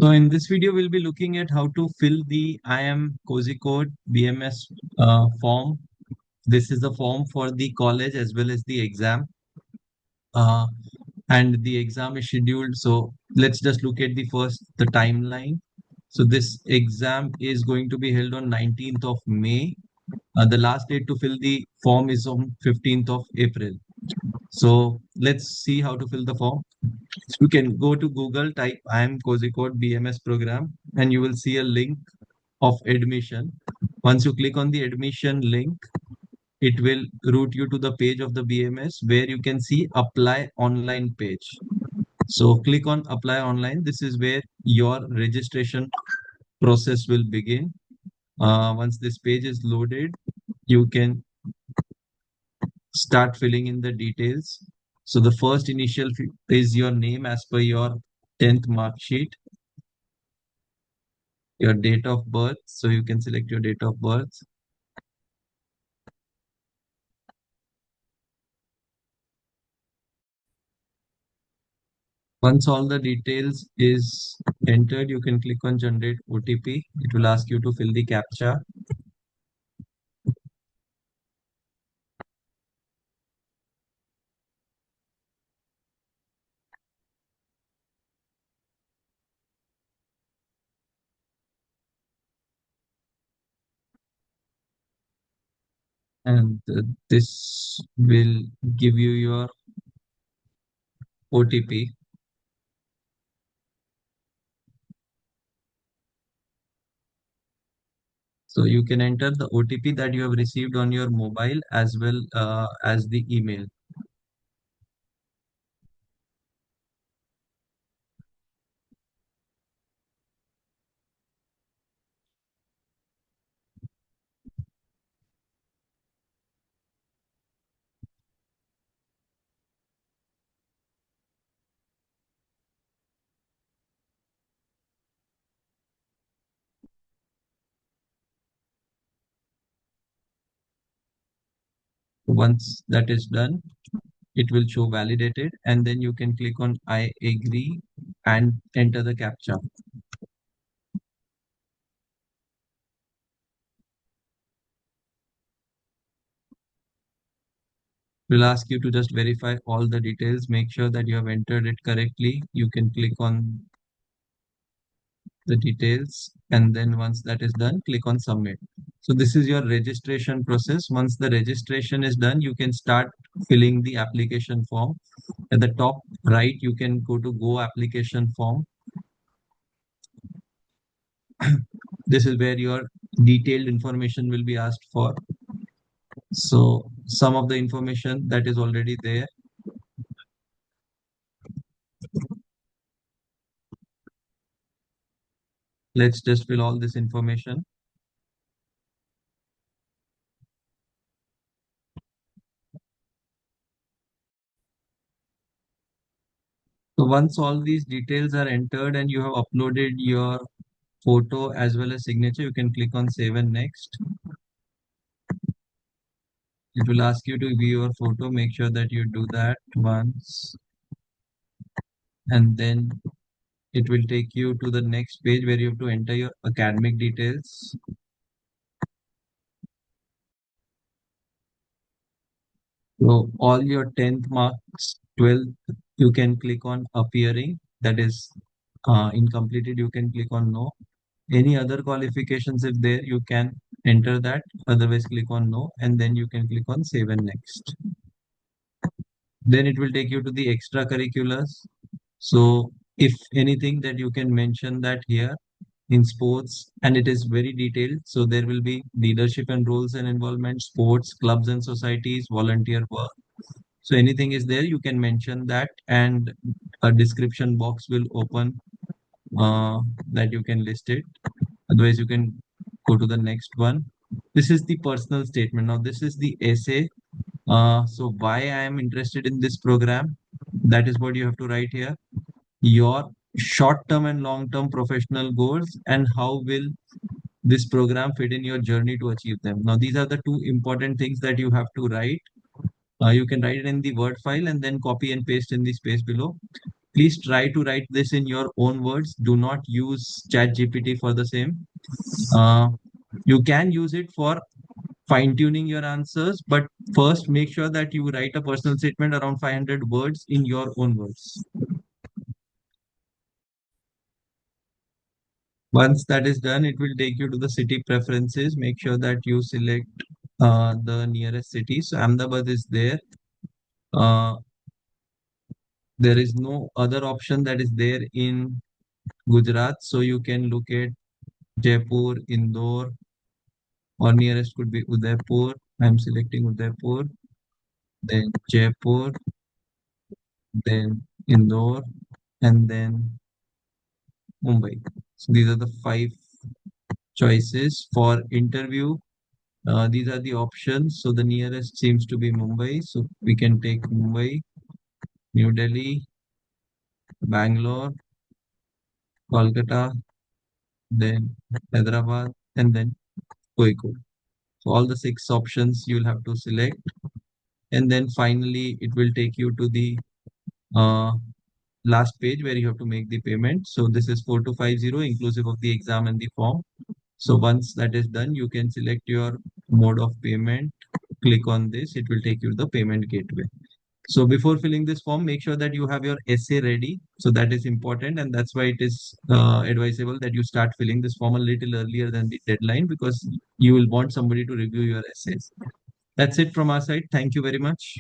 So in this video, we'll be looking at how to fill the IIM Kozhikode BMS form. This is the form for the college as well as the exam. Uh, and the exam is scheduled. So let's just look at the timeline. So this exam is going to be held on 19th of May. The last date to fill the form is on 15th of April. So let's see how to fill the form. You can go to Google, type IIM Kozhikode BMS program, and you will see a link of admission. Once you click on the admission link, it will route you to the page of the BMS where you can see apply online page. So click on apply online. This is where your registration process will begin. Once this page is loaded, you can start filling in the details. So the first initial is your name as per your 10th mark sheet, your date of birth. So you can select your date of birth. Once all the details is entered, you can click on generate OTP. It will ask you to fill the CAPTCHA. And this will give you your OTP. So you can enter the OTP that you have received on your mobile as well as the email. Once that is done, it will show validated, and then you can click on I agree and enter the CAPTCHA. Will ask you to just verify all the details, make sure that you have entered it correctly. You can click on the details, and then once that is done, click on submit. So this is your registration process. Once the registration is done, you can start filling the application form. At the top right, you can go to go application form. This is where your detailed information will be asked for. So some of the information that is already there. Let's just fill all this information. So once all these details are entered and you have uploaded your photo as well as signature, you can click on save and next. It will ask you to view your photo. Make sure that you do that once, and then it will take you to the next page where you have to enter your academic details. So all your 10th marks, 12th, you can click on appearing. That is incompleted. You can click on no. Any other qualifications, if there, you can enter that. Otherwise, click on no, and then you can click on save and next. Then it will take you to the extracurriculars. So if anything that you can mention that here in sports, and it is very detailed. So there will be leadership and roles and involvement, sports, clubs and societies, volunteer work. So anything is there, you can mention that, and a description box will open that you can list it. Otherwise, you can go to the next one. This is the personal statement. Now, this is the essay. So why I am interested in this program, that is what you have to write here. Your short-term and long-term professional goals and how will this program fit in your journey to achieve them. Now, these are the two important things that you have to write. You can write it in the Word file and then copy and paste in the space below. Please try to write this in your own words. Do not use ChatGPT for the same. Uh, you can use it for fine tuning your answers, but first make sure that you write a personal statement around 500 words in your own words. Once that is done, it will take you to the city preferences. Make sure that you select the nearest city. So Ahmedabad is there. Uh, there is no other option that is there in Gujarat. So you can look at Jaipur, Indore, or nearest could be Udaipur. I'm selecting Udaipur, then Jaipur, then Indore, and then Mumbai. So these are the five choices for interview. These are the options. So the nearest seems to be Mumbai. So we can take Mumbai, New Delhi, Bangalore, Kolkata, then Hyderabad, and then Kozhikode. So all the six options you'll have to select. And then finally, it will take you to the uh, last page where you have to make the payment. So this is 4250 inclusive of the exam and the form. So once that is done, you can select your mode of payment. Click on this. It will take you to the payment gateway. So before filling this form, make sure that you have your essay ready. So that is important, and that's why it is advisable that you start filling this form a little earlier than the deadline because you will want somebody to review your essays. That's it from our side. Thank you very much.